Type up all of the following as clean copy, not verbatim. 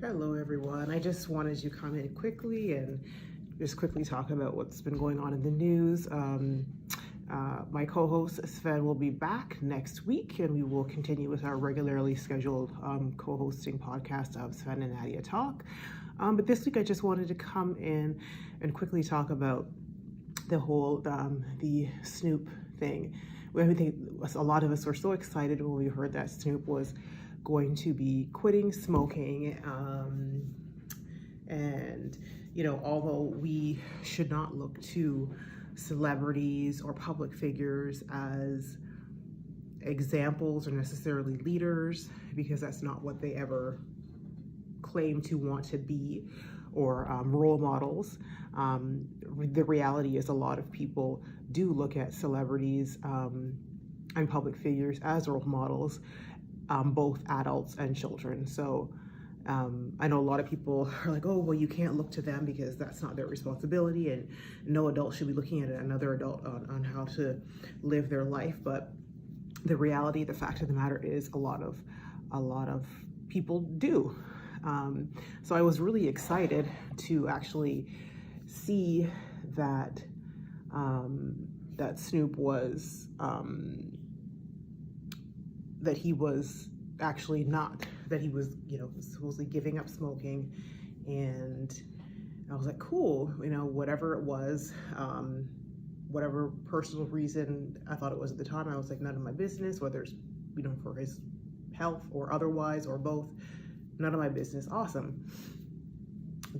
Hello everyone. I just wanted to come in quickly and just quickly talk about what's been going on in the news. My co-host Zfen will be back next week, and we will continue with our regularly scheduled co-hosting podcast of Zfen Nadia Talk. But this week I just wanted to come in and quickly talk about the whole the Snoop thing. I think a lot of us were so excited when we heard that Snoop was going to be quitting smoking, and although we should not look to celebrities or public figures as examples or necessarily leaders, because that's not what they ever claim to want to be, or role models. The reality is a lot of people do look at celebrities and public figures as role models, both adults and children. So I know a lot of people are like, oh, well, you can't look to them because that's not their responsibility, and no adult should be looking at another adult on how to live their life. But the reality, the fact of the matter is a lot of people do. So I was really excited to actually see that that Snoop was that he was actually not, that he was supposedly giving up smoking. And I was like, cool, whatever it was, whatever personal reason I thought it was at the time, I was like, none of my business, whether it's for his health or otherwise or both, none of my business. Awesome.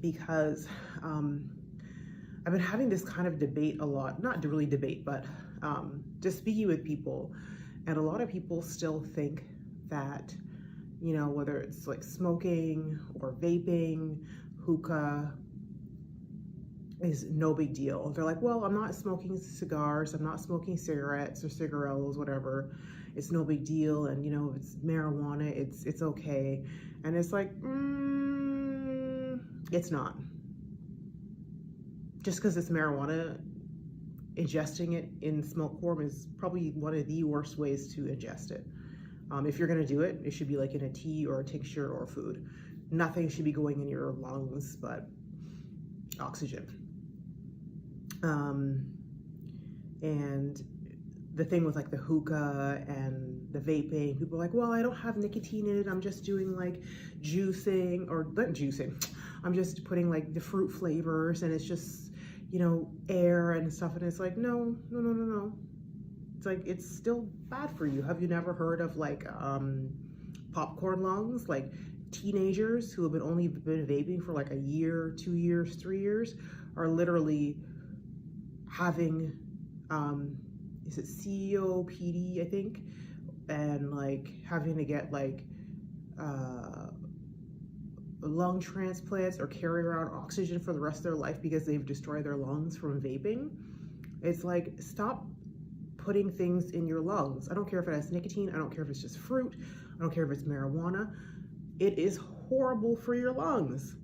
Because I've been having this kind of debate a lot, not really debate, but just speaking with people, and a lot of people still think that, whether it's like smoking or vaping, hookah, is no big deal. They're like, well, I'm not smoking cigars, I'm not smoking cigarettes or cigarillos, whatever. It's no big deal. And if it's marijuana, it's okay. And it's like, it's not. Just because it's marijuana, ingesting it in smoke form is probably one of the worst ways to ingest it. If you're gonna do it, it should be like in a tea or a tincture or food. Nothing should be going in your lungs but oxygen. And the thing with like the hookah and the vaping, people are like, well, I don't have nicotine in it, I'm just doing like juicing, or not juicing, I'm just putting like the fruit flavors, and it's just air and stuff. And it's like, no. It's like, it's still bad for you. Have you never heard of like popcorn lungs? Like teenagers who have only been vaping for like a year, 2 years, 3 years are literally having is it COPD, I think, and like having to get like lung transplants or carry around oxygen for the rest of their life because they've destroyed their lungs from vaping. It's like, stop putting things in your lungs. I don't care if it has nicotine, I don't care if it's just fruit, I don't care if it's marijuana. It is horrible for your lungs.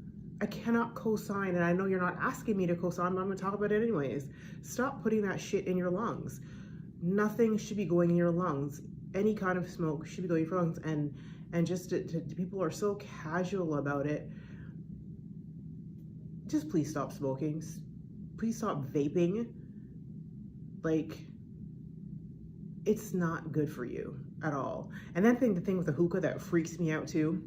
I cannot co-sign, and I know you're not asking me to co-sign, but I'm gonna talk about it anyways. Stop putting that shit in your lungs. Nothing should be going in your lungs. Any kind of smoke should be going in your lungs. And just people are so casual about it. Just please stop smoking. Please stop vaping. Like, it's not good for you at all. And then the thing with the hookah that freaks me out too,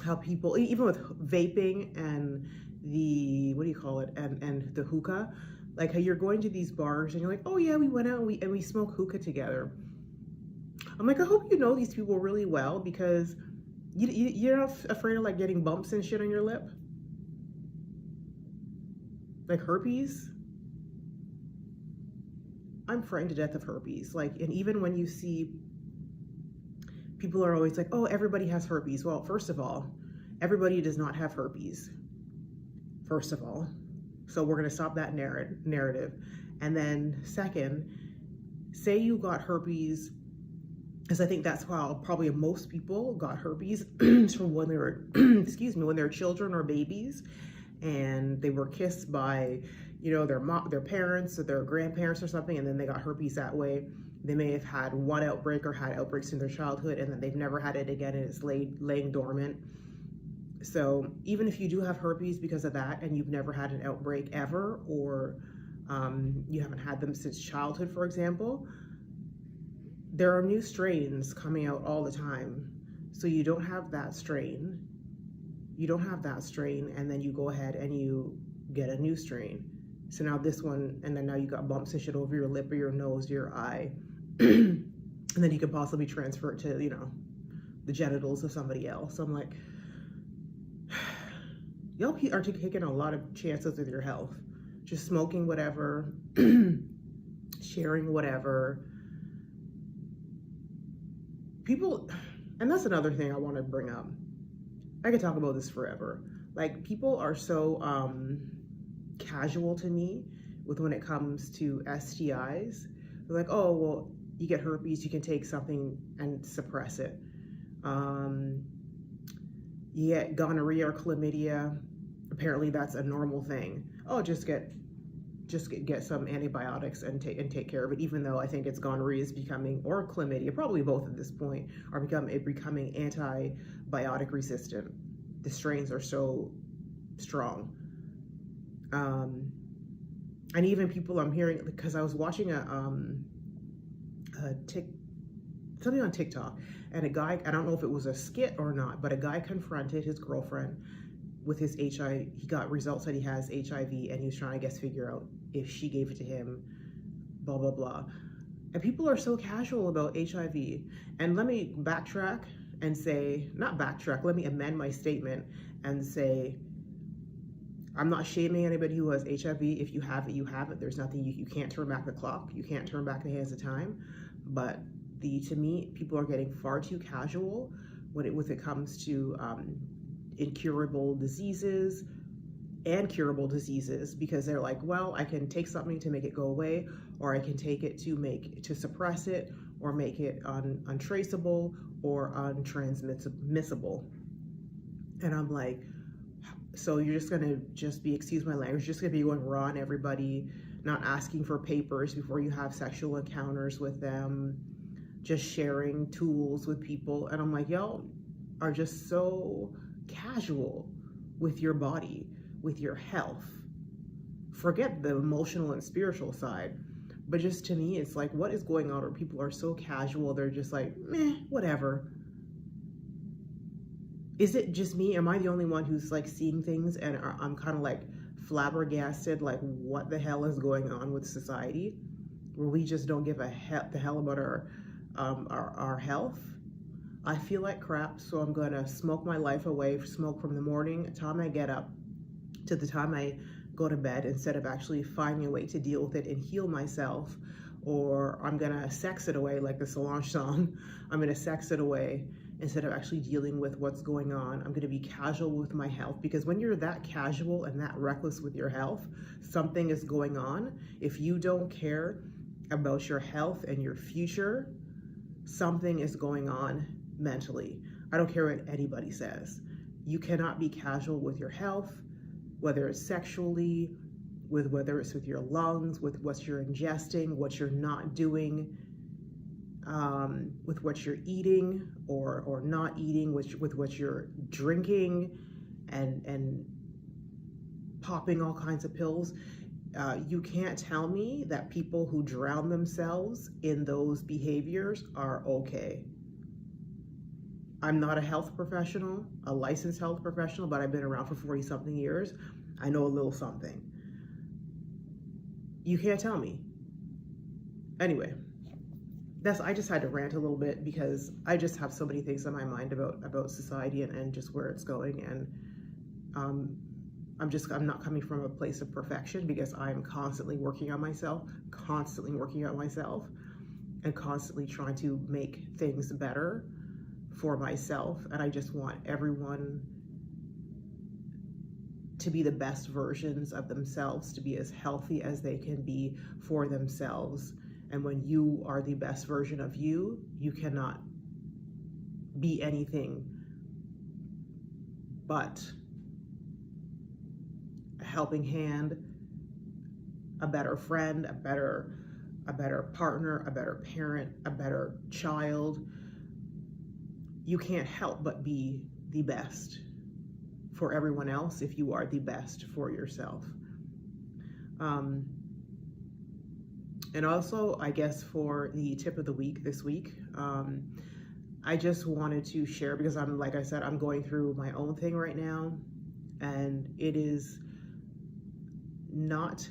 how people, even with vaping and the, what do you call it, and the hookah, like how you're going to these bars and you're like, oh yeah, we went out and we smoked hookah together. I'm like, I hope you know these people really well, because you're not afraid of like getting bumps and shit on your lip, like herpes. I'm frightened to death of herpes. Like, and even when you see people are always like, oh, everybody has herpes. Well, first of all, everybody does not have herpes, first of all. So we're gonna stop that narrative. And then second, say you got herpes, because I think that's how probably most people got herpes from when they were, excuse me, when they were children or babies, and they were kissed by, their parents or their grandparents or something, and then they got herpes that way. They may have had one outbreak or had outbreaks in their childhood, and then they've never had it again, and it's laying dormant. So even if you do have herpes because of that and you've never had an outbreak ever, or you haven't had them since childhood, for example, there are new strains coming out all the time. So you don't have that strain. You don't have that strain, and then you go ahead and you get a new strain. So now this one, and then now you got bumps and shit over your lip or your nose, your eye. And then you could possibly transfer it to, you know, the genitals of somebody else. So I'm like, y'all are taking a lot of chances with your health. Just smoking whatever, sharing whatever. People, and that's another thing I want to bring up. I could talk about this forever. Like, people are so casual to me with when it comes to STIs. They're like, oh, well, you get herpes, you can take something and suppress it. You get gonorrhea or chlamydia, apparently that's a normal thing. Oh, just get some antibiotics and take care of it, even though I think it's gonorrhea is becoming, or chlamydia, probably both at this point, are becoming antibiotic resistant. The strains are so strong. And even people I'm hearing, because I was watching something on TikTok, and a guy, I don't know if it was a skit or not, but a guy confronted his girlfriend with his HIV. He got results that he has HIV, and he was trying to, I guess, figure out if she gave it to him, blah, blah, blah. And people are so casual about HIV. And let me backtrack and say, not backtrack, let me amend my statement and say, I'm not shaming anybody who has HIV. If you have it, you have it. There's nothing, you can't turn back the clock. You can't turn back the hands of time. But to me, people are getting far too casual when it comes to incurable diseases and curable diseases, because they're like, well, I can take something to make it go away, or I can take it to suppress it, or make it untraceable or untransmissible. And I'm like, so you're just gonna be, excuse my language, just gonna be going raw on everybody, not asking for papers before you have sexual encounters with them, just sharing tools with people. And I'm like, y'all are just so casual with your body, with your health. Forget the emotional and spiritual side, but just to me, it's like, what is going on where people are so casual? They're just like, meh, whatever. Is it just me? Am I the only one who's like seeing things and I'm kind of like flabbergasted, like what the hell is going on with society, where we just don't give the hell about our health? I feel like crap, so I'm gonna smoke my life away, smoke from the morning time I get up to the time I go to bed, instead of actually finding a way to deal with it and heal myself. Or I'm gonna sex it away, like the Solange song. I'm gonna sex it away instead of actually dealing with what's going on. I'm gonna be casual with my health, because when you're that casual and that reckless with your health, something is going on. If you don't care about your health and your future, something is going on mentally. I don't care what anybody says. You cannot be casual with your health, whether it's sexually, whether it's with your lungs, with what you're ingesting, what you're not doing, with what you're eating or not eating, with what you're drinking and popping all kinds of pills. You can't tell me that people who drown themselves in those behaviors are okay. I'm not a health professional, a licensed health professional, but I've been around for 40 something years. I know a little something. You can't tell me. Anyway, I just had to rant a little bit, because I just have so many things on my mind about society and just where it's going. And I'm not coming from a place of perfection, because I'm constantly working on myself, and constantly trying to make things better for myself. And I just want everyone to be the best versions of themselves, to be as healthy as they can be for themselves. And when you are the best version of you, you cannot be anything but a helping hand, a better friend, a better partner, a better parent, a better child. You can't help but be the best. for everyone else if you are the best for yourself. And also, I guess for the tip of the week this week, I just wanted to share, because like I said, I'm going through my own thing right now, and it is not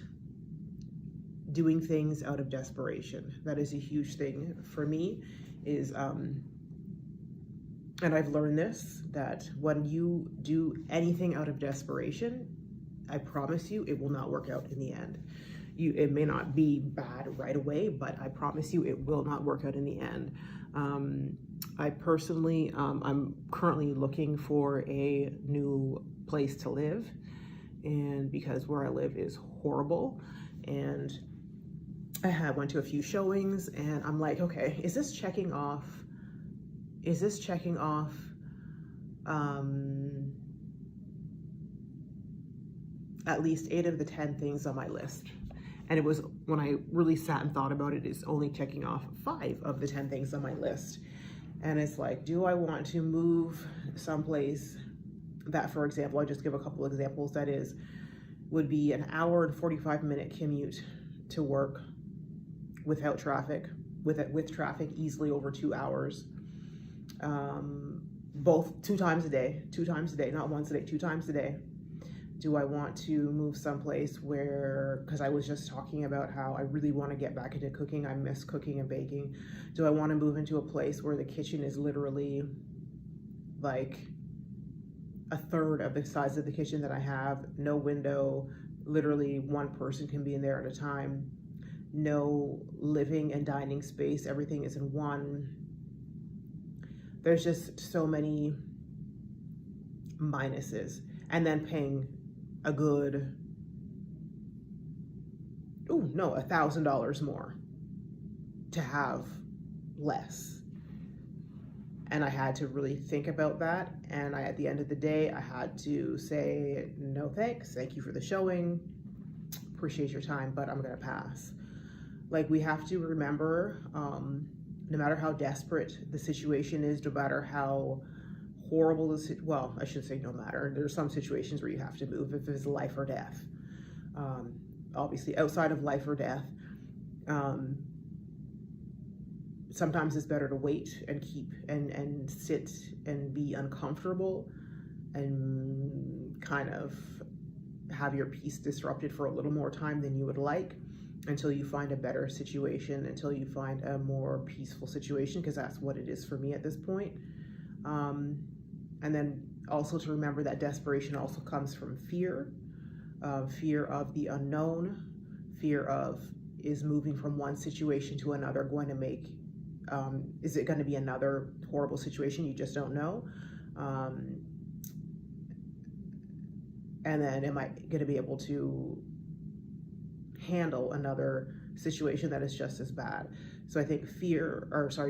doing things out of desperation. That is a huge thing for me, is, and I've learned this, that when you do anything out of desperation, I promise you it will not work out in the end. It may not be bad right away, but I promise you it will not work out in the end. I personally, I'm currently looking for a new place to live, and because where I live is horrible, and I went to a few showings, and I'm like, okay, is this checking off at least 8 of the 10 things on my list? And it was, when I really sat and thought about it, it's only checking off 5 of the 10 things on my list. And it's like, do I want to move someplace that, for example, I just give a couple examples, that would be an hour and 45-minute commute to work without traffic, with traffic easily over 2 hours, both 2 times a day, not once a day, 2 times a day. Do I want to move someplace where, because I was just talking about how I really want to get back into cooking, I miss cooking and baking. Do I want to move into a place where the kitchen is literally like a third of the size of the kitchen that I have, no window, literally one person can be in there at a time, no living and dining space, everything is in one. There's just so many minuses. And then paying a good, $1,000 more to have less. And I had to really think about that. And at the end of the day, I had to say, no thanks, thank you for the showing, appreciate your time, but I'm gonna pass. Like, we have to remember, no matter how desperate the situation is, no matter how horrible well, I should say no matter. There's some situations where you have to move if it's life or death. Obviously, outside of life or death, sometimes it's better to wait and keep and sit and be uncomfortable and kind of have your peace disrupted for a little more time than you would like, until you find a better situation, until you find a more peaceful situation, because that's what it is for me at this point. And then also to remember that desperation also comes from fear, fear of the unknown, fear of, is moving from one situation to another going to make, is it going to be another horrible situation? You just don't know. And then am I going to be able to handle another situation that is just as bad? So I think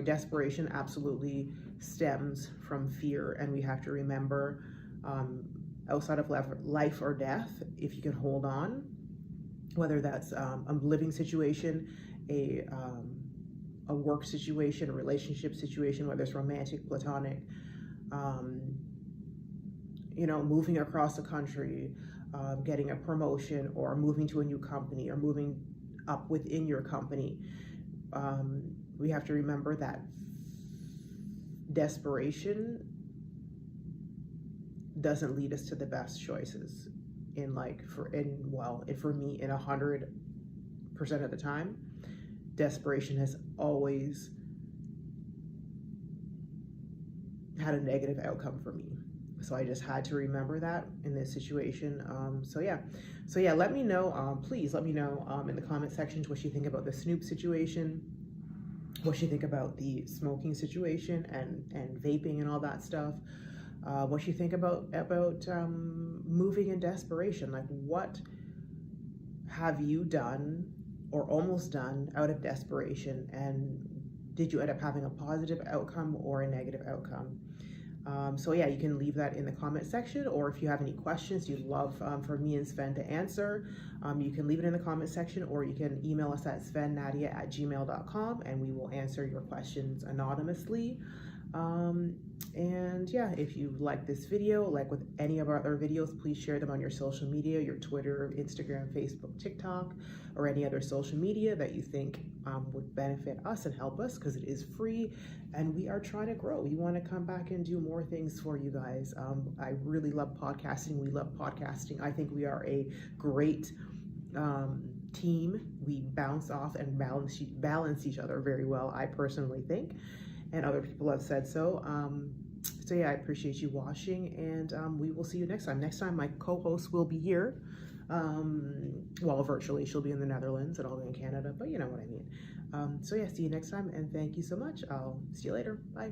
desperation absolutely stems from fear, and we have to remember, outside of life or death, if you can hold on, whether that's a living situation, a work situation, a relationship situation, whether it's romantic, platonic, moving across the country, getting a promotion, or moving to a new company, or moving up within your company. We have to remember that desperation doesn't lead us to the best choices for me, in 100% of the time, desperation has always had a negative outcome for me. So I just had to remember that in this situation. So yeah, let me know, please let me know in the comment section what you think about the Snoop situation, what you think about the smoking situation and vaping and all that stuff, what you think about moving in desperation. Like, what have you done or almost done out of desperation, and did you end up having a positive outcome or a negative outcome? So yeah, you can leave that in the comment section, or if you have any questions you'd love for me and Zfen to answer, you can leave it in the comment section, or you can email us at zfennadia@gmail.com, and we will answer your questions anonymously. And yeah, if you like this video, like with any of our other videos, please share them on your social media, your Twitter, Instagram, Facebook, TikTok, or any other social media that you think would benefit us and help us, because it is free and we are trying to grow. We want to come back and do more things for you guys. I really love podcasting. We love podcasting. I think we are a great team. We bounce off and balance each other very well, I personally think, and other people have said so. So yeah, I appreciate you watching, and we will see you next time. Next time, my co-host will be here. Well, virtually, she'll be in the Netherlands and I'll be in Canada, but you know what I mean. So yeah, see you next time, and thank you so much. I'll see you later. Bye.